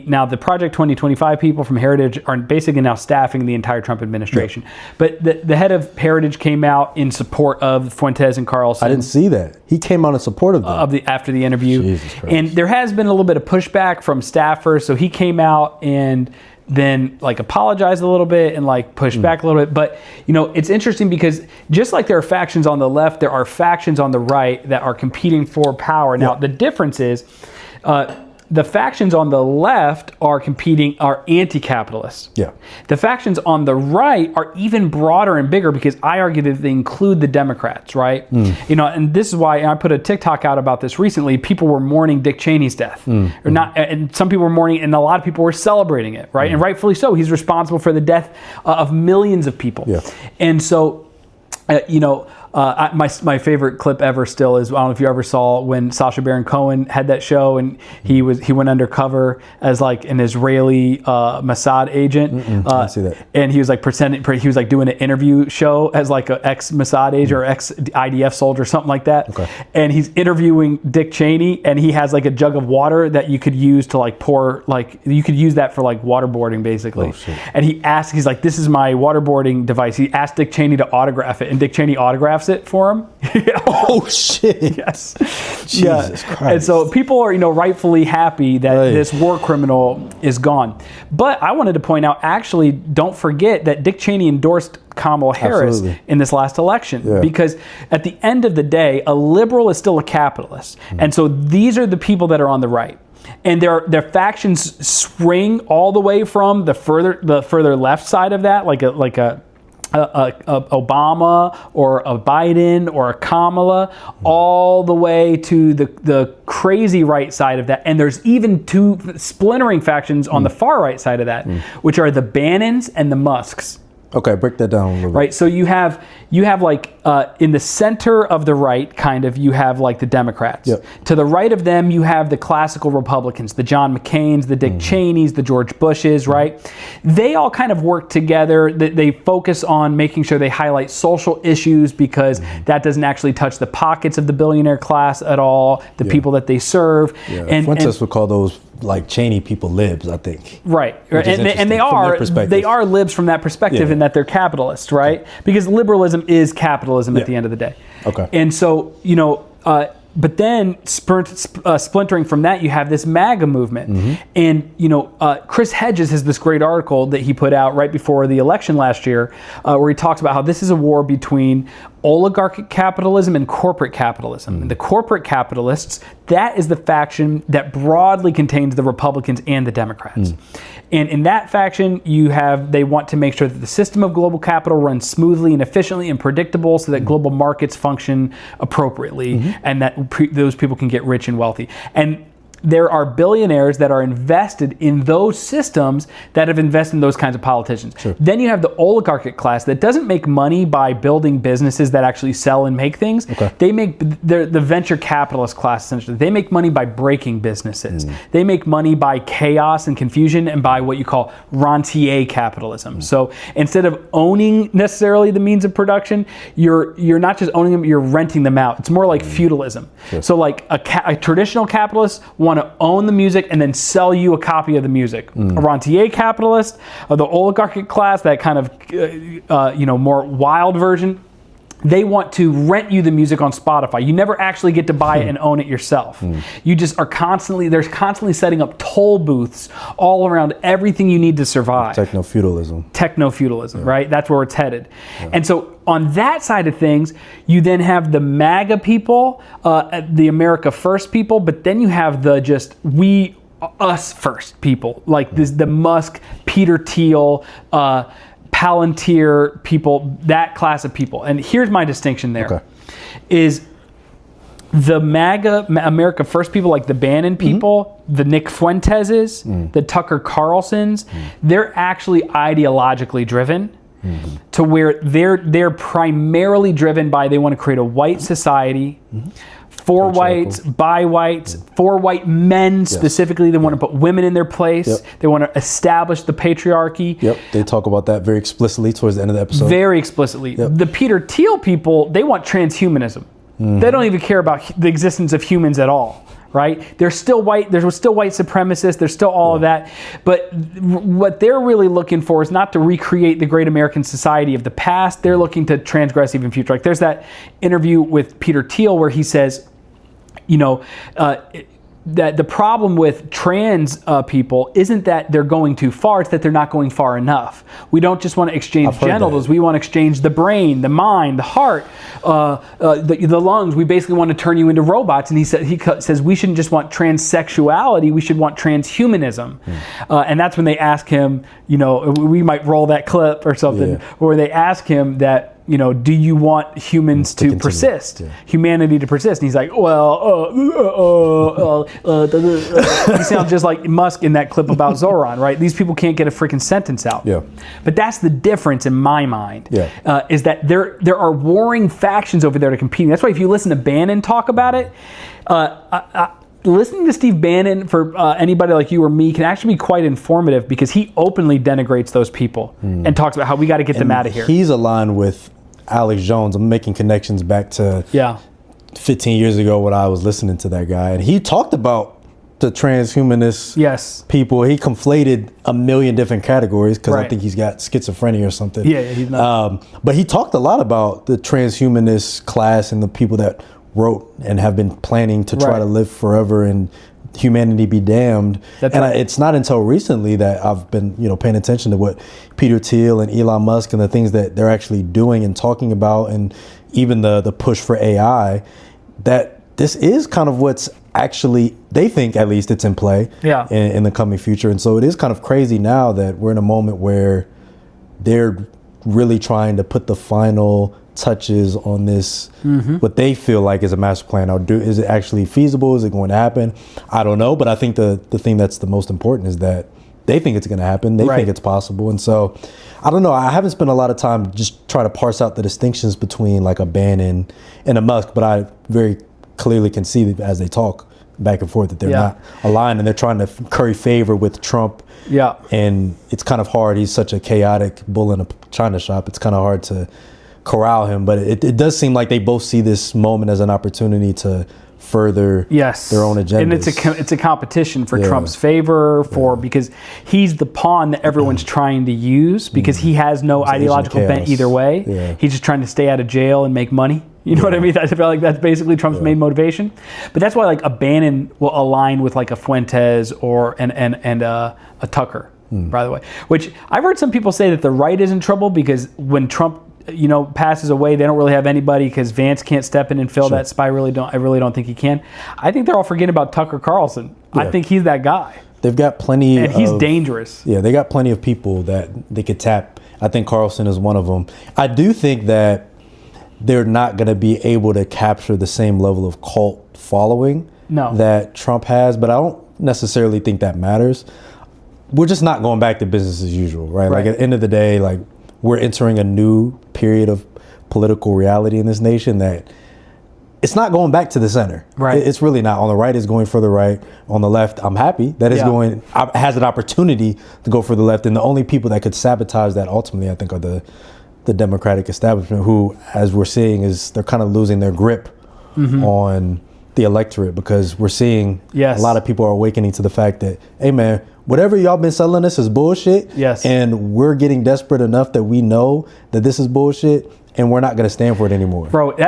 Now, the Project 2025 people from Heritage are basically now staffing the entire Trump administration. But the head of Heritage came out in support of Fuentes and Carlson. I didn't see that. He came out in support of them. After the interview. Jesus Christ. And there has been a little bit of pushback from staffers. So he came out and then like apologized a little bit and like pushed back a little bit. But, you know, it's interesting because just like there are factions on the left, there are factions on the right that are competing for power. Now, the difference is, the factions on the left are anti-capitalists. Yeah. The factions on the right are even broader and bigger because I argue that they include the Democrats, right? You know, and this is why I put a TikTok out about this recently. People were mourning Dick Cheney's death, or not, and some people were mourning, and a lot of people were celebrating it, right? And rightfully so. He's responsible for the death of millions of people. Yeah. And so, you know. My favorite clip ever still is, I don't know if you ever saw when Sacha Baron Cohen had that show and he went undercover as like an Israeli Mossad agent. I didn't see that. And he was like he was like doing an interview show as like an ex-Mossad agent or ex-IDF soldier, something like that. Okay. And he's interviewing Dick Cheney and he has like a jug of water that you could use to like pour, like you could use that for like waterboarding basically. Oh, shit. And he's like, this is my waterboarding device. He asked Dick Cheney to autograph it and Dick Cheney autographs it for him. Oh shit! Yes. Jesus Christ. And so people are, you know, rightfully happy that this war criminal is gone. But I wanted to point out, actually, don't forget that Dick Cheney endorsed Kamala Harris in this last election because at the end of the day, a liberal is still a capitalist, and so these are the people that are on the right. And their factions swing all the way from the further left side of that, like a Obama or a Biden or a Kamala, all the way to the crazy right side of that. And there's even two splintering factions on the far right side of that, which are the Bannons and the Musks. Okay, break that down a little bit. Right, so you have like in the center of the right, kind of, you have like the Democrats. Yep. To the right of them, you have the classical Republicans, the John McCains, the Dick Cheneys, the George Bushes, right? They all kind of work together. They focus on making sure they highlight social issues because that doesn't actually touch the pockets of the billionaire class at all, the people that they serve. Yeah. And Fuentes would call those like Cheney people libs, I think. Right, and they are libs from that perspective in that they're capitalists, right? Because liberalism is capitalism at the end of the day. Okay. And so, you know, but then splintering from that, you have this MAGA movement. And, you know, Chris Hedges has this great article that he put out right before the election last year where he talks about how this is a war between oligarchic capitalism and corporate capitalism. And the corporate capitalists, that is the faction that broadly contains the Republicans and the Democrats. And in that faction, they want to make sure that the system of global capital runs smoothly and efficiently and predictable so that global markets function appropriately and that those people can get rich and wealthy. And there are billionaires that are invested in those systems that have invested in those kinds of politicians. Sure. Then you have the oligarchic class that doesn't make money by building businesses that actually sell and make things. Okay. They're the venture capitalist class, essentially. They make money by breaking businesses. They make money by chaos and confusion and by what you call rentier capitalism. So instead of owning necessarily the means of production, you're not just owning them, you're renting them out. It's more like feudalism. Sure. So like a traditional capitalist want to own the music and then sell you a copy of the music. A rentier capitalist, the oligarchic class, that kind of more wild version, they want to rent you the music on Spotify. You never actually get to buy it and own it yourself. You just are constantly setting up toll booths all around everything you need to survive. Techno-feudalism, right? That's where it's headed. And so on that side of things, you then have the MAGA people, the America First people, but then you have the just us first people, like the Musk, Peter Thiel, Palantir people, that class of people. And here's my distinction there, is the MAGA, America First people, like the Bannon people, the Nick Fuenteses, the Tucker Carlsons, they're actually ideologically driven to where they're primarily driven by, they want to create a white society, for whites, by whites, for white men specifically. They want to put women in their place. They want to establish the patriarchy. They talk about that very explicitly towards the end of the episode. Very explicitly. The Peter Thiel people, they want transhumanism. They don't even care about the existence of humans at all, right? There's still white supremacists, there's still all of that. But what they're really looking for is not to recreate the great American society of the past. They're looking to transgress even future. Like there's that interview with Peter Thiel where he says, that the problem with trans people isn't that they're going too far, it's that they're not going far enough. We don't just want to exchange genitals, we want to exchange the brain, the mind, the heart, the lungs. We basically want to turn you into robots. And he says we shouldn't just want transsexuality, we should want transhumanism. And that's when they ask him, we might roll that clip or something, where they ask him that, do you want humans to persist, humanity to persist? And he's like, well, he sounds just like Musk in that clip about Zoran, right? These people can't get a freaking sentence out. Yeah. But that's the difference in my mind, is that there are warring factions over there to compete. That's why if you listen to Bannon talk about it, listening to Steve Bannon for anybody like you or me can actually be quite informative, because he openly denigrates those people and talks about how we got to get them out of here. He's aligned with Alex Jones. I'm making connections back to 15 years ago when I was listening to that guy, and he talked about the transhumanist people. He conflated a million different categories because I think he's got schizophrenia or something. Yeah, he's not. But he talked a lot about the transhumanist class and the people that wrote and have been planning to try to live forever and humanity be damned. It's not until recently that I've been, paying attention to what Peter Thiel and Elon Musk and the things that they're actually doing and talking about, and even the push for AI, that this is kind of what's actually, they think at least it's in play in the coming future. And so it is kind of crazy now that we're in a moment where they're really trying to put the final touches on this, what they feel like is a master plan. Is it actually feasible? Is it going to happen? I don't know, but I think the thing that's the most important is that they think it's going to happen. They think it's possible. And so, I don't know, I haven't spent a lot of time just trying to parse out the distinctions between like a Bannon and a Musk, but I very clearly can see that as they talk back and forth that they're not aligned, and they're trying to curry favor with Trump. And it's kind of hard. He's such a chaotic bull in a china shop. It's kind of hard to corral him, but it does seem like they both see this moment as an opportunity to further their own agendas. And it's a competition for Trump's favor, because he's the pawn that everyone's trying to use, because he has no ideological bent either way. He's just trying to stay out of jail and make make You know what I mean? I feel like that's basically Trump's main motivation. But that's why like a Bannon will align with like a Fuentes or and a Tucker, by the way. Which I've heard some people say that the right is in trouble because when Trump passes away, they don't really have anybody because Vance can't step in and fill that spot. I really don't think he can. I think they're all forgetting about Tucker Carlson. I think he's that guy. They've got plenty and he's dangerous. Yeah, they got plenty of people that they could tap. I think Carlson is one of them. I do think that they're not going to be able to capture the same level of cult following that Trump has, but I don't necessarily think that matters. We're just not going back to business as usual, right? Like at the end of the day, like we're entering a new period of political reality in this nation that it's not going back to the center. It's really not. On the right, it's going for the right. On the left, I'm happy that it's has an opportunity to go for the left. And the only people that could sabotage that ultimately, I think, are the Democratic establishment, who, as we're seeing, is they're kind of losing their grip on the electorate, because we're seeing a lot of people are awakening to the fact that, hey man, whatever y'all been selling us is bullshit. And we're getting desperate enough that we know that this is bullshit, and we're not going to stand for it anymore. Bro, that's